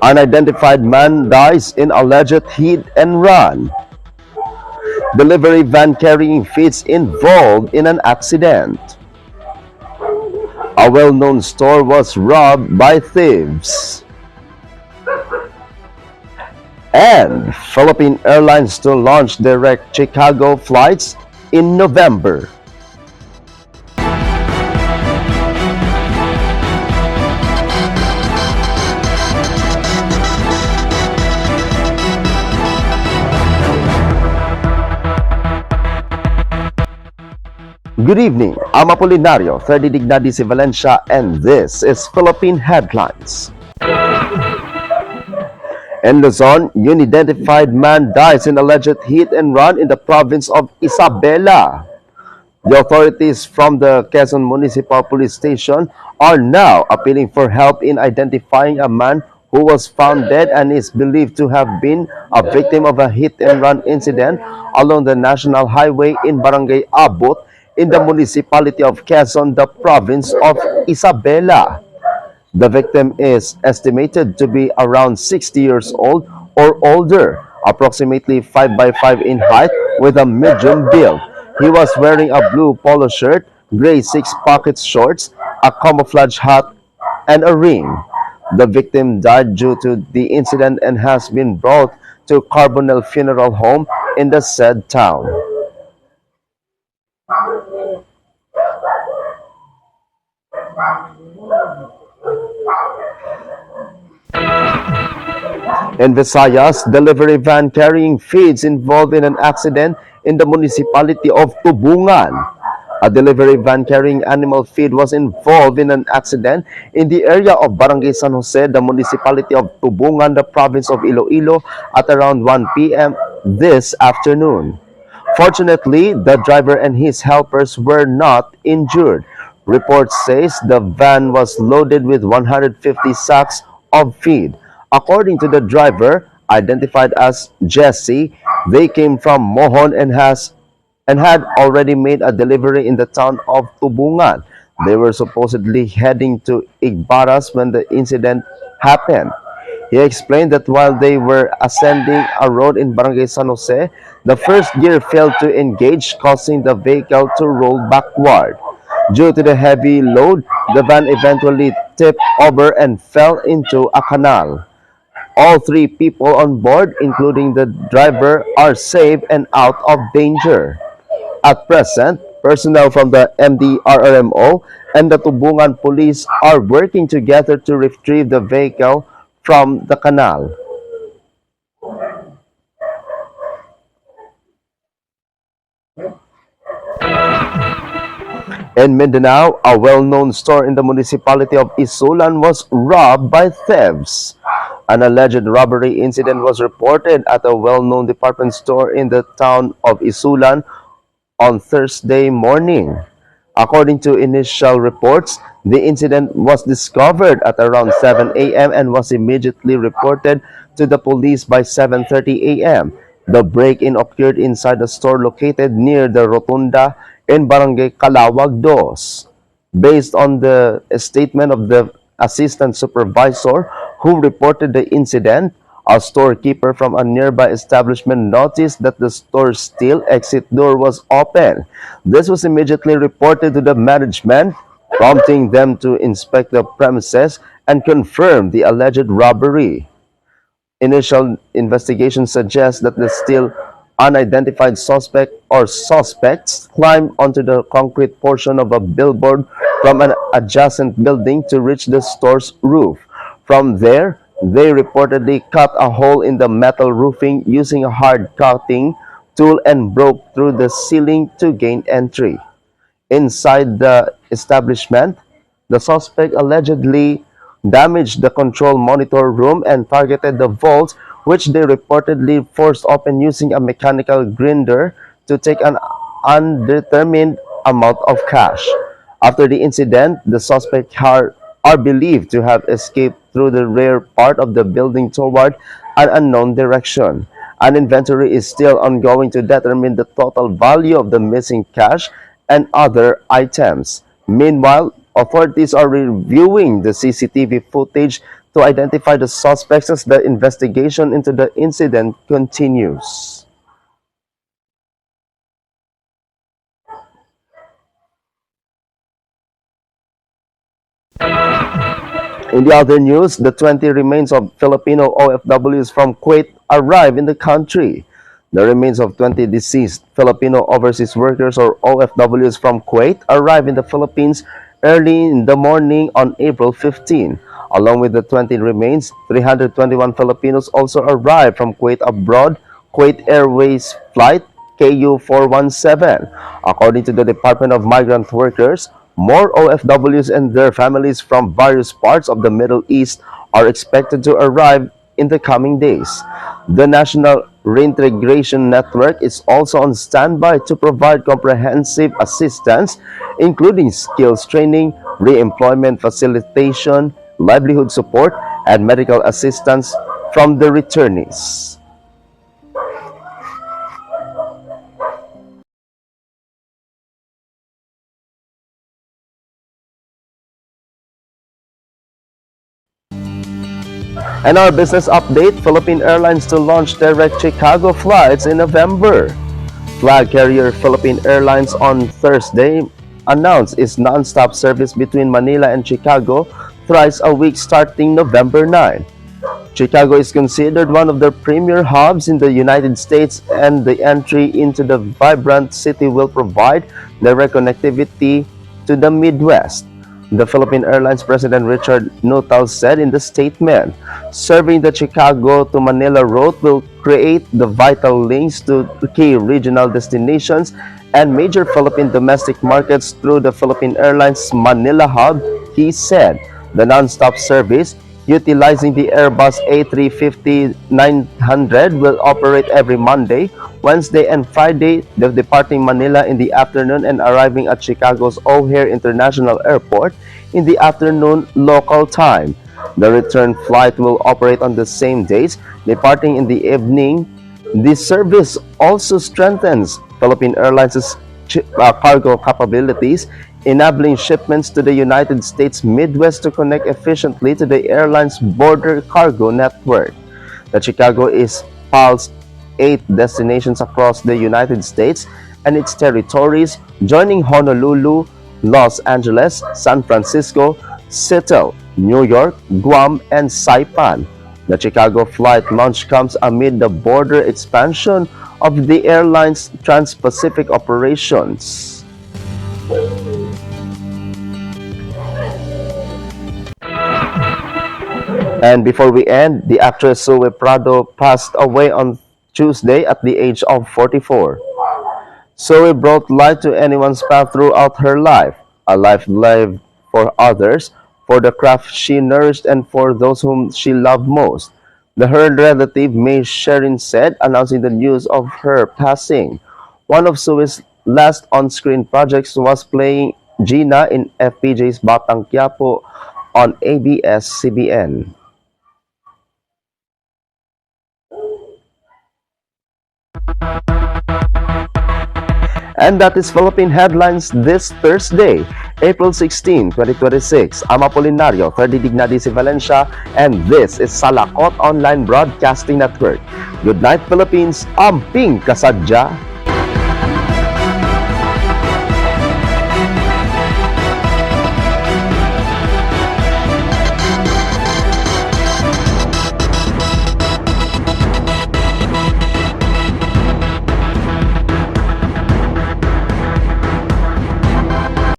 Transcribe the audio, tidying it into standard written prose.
Unidentified man dies in alleged hit and run. Delivery van carrying feeds involved in an accident. A well-known store was robbed by thieves. And Philippine Airlines to launch direct Chicago flights in November. Good evening, I'm Apolinario, 30 Dignadi si Valencia, and this is Philippine Headlines. In Luzon, unidentified man dies in alleged hit and run in the province of Isabela. The authorities from the Quezon Municipal Police Station are now appealing for help in identifying a man who was found dead and is believed to have been a victim of a hit-and-run incident along the National Highway in Barangay Abot in the municipality of Quezon, the province of Isabela. The victim is estimated to be around 60 years old or older, approximately 5 by 5 in height with a medium build. He was wearing a blue polo shirt, gray 6-pocket shorts, a camouflage hat, and a ring. The victim died due to the incident and has been brought to Carbonell Funeral Home in the said town. In Visayas, delivery van carrying feeds involved in an accident in the municipality of Tubungan. A delivery van carrying animal feed was involved in an accident in the area of Barangay San Jose, the municipality of Tubungan, the province of Iloilo, at around 1 p.m. this afternoon. Fortunately, the driver and his helpers were not injured. Reports says the van was loaded with 150 sacks of feed. According to the driver, identified as Jesse, they came from Mohon and had already made a delivery in the town of Tubungan. They were supposedly heading to Igbaras when the incident happened. He explained that while they were ascending a road in Barangay San Jose, the first gear failed to engage, causing the vehicle to roll backward. Due to the heavy load, the van eventually tipped over and fell into a canal. All 3 people on board, including the driver, are safe and out of danger. At present, personnel from the MDRRMO and the Tubungan Police are working together to retrieve the vehicle from the canal. In Mindanao, a well-known store in the municipality of Isulan was robbed by thieves. An alleged robbery incident was reported at a well-known department store in the town of Isulan on Thursday morning. According to initial reports, the incident was discovered at around 7 a.m. and was immediately reported to the police by 7:30 a.m. The break-in occurred inside a store located near the Rotunda in Barangay Calawag Dos. Based on the statement of the assistant supervisor who reported the incident, a storekeeper from a nearby establishment noticed that the store's steel exit door was open. This was immediately reported to the management, prompting them to inspect the premises and confirm the alleged robbery. Initial investigation suggests that the still unidentified suspect or suspects climbed onto the concrete portion of a billboard from an adjacent building to reach the store's roof. From there, they reportedly cut a hole in the metal roofing using a hard cutting tool and broke through the ceiling to gain entry. Inside the establishment, the suspect allegedly damaged the control monitor room and targeted the vault, which they reportedly forced open using a mechanical grinder to take an undetermined amount of cash. After the incident, the suspects are believed to have escaped through the rear part of the building toward an unknown direction. An inventory is still ongoing to determine the total value of the missing cash and other items. Meanwhile, Authorities are reviewing the CCTV footage to identify the suspects as the investigation into the incident continues. In the other news, the 20 remains of Filipino OFWs from Kuwait arrive in the country. The remains of 20 deceased Filipino overseas workers or OFWs from Kuwait arrived in the Philippines early in the morning on April 15. Along with the 20 remains, 321 Filipinos also arrived from Kuwait abroad, Kuwait Airways flight KU417. According to the Department of Migrant Workers, more OFWs and their families from various parts of the Middle East are expected to arrive in the coming days. The National Reintegration Network is also on standby to provide comprehensive assistance, including skills training, re-employment facilitation, livelihood support, and medical assistance from the returnees. And our business update, Philippine Airlines to launch direct Chicago flights in November. Flag carrier Philippine Airlines on Thursday announced its non-stop service between Manila and Chicago thrice a week starting November 9. Chicago is considered one of the premier hubs in the United States, and the entry into the vibrant city will provide direct connectivity to the Midwest. The Philippine Airlines President Richard Nuttall said in the statement, serving the Chicago to Manila route will create the vital links to key regional destinations and major Philippine domestic markets through the Philippine Airlines Manila hub, he said. The non-stop service, utilizing the Airbus A350-900, will operate every Monday, Wednesday, and Friday, departing Manila in the afternoon and arriving at Chicago's O'Hare International Airport in the afternoon local time. The return flight will operate on the same days, departing in the evening. This service also strengthens Philippine Airlines' cargo capabilities, enabling shipments to the United States Midwest to connect efficiently to the airline's border cargo network. The Chicago is PAL's 8 destinations across the United States and its territories, joining Honolulu, Los Angeles, San Francisco, Seattle, New York, Guam, and Saipan. The Chicago flight launch comes amid the border expansion of the airline's trans-Pacific operations. And before we end, the actress Zoe Prado passed away on Tuesday at the age of 44. Zoe brought light to anyone's path throughout her life, a life lived for others, for the craft she nourished, and for those whom she loved most. The her relative May Sherin said, announcing the news of her passing. One of Zoe's last on-screen projects was playing Gina in FPJ's Batang Quiapo on ABS-CBN. And that is Philippine Headlines this Thursday, April 16, 2026. I'm Apolinario, 30 Dignadi si Valencia, and this is Salakot Online Broadcasting Network. Good night, Philippines. Amping kasadya.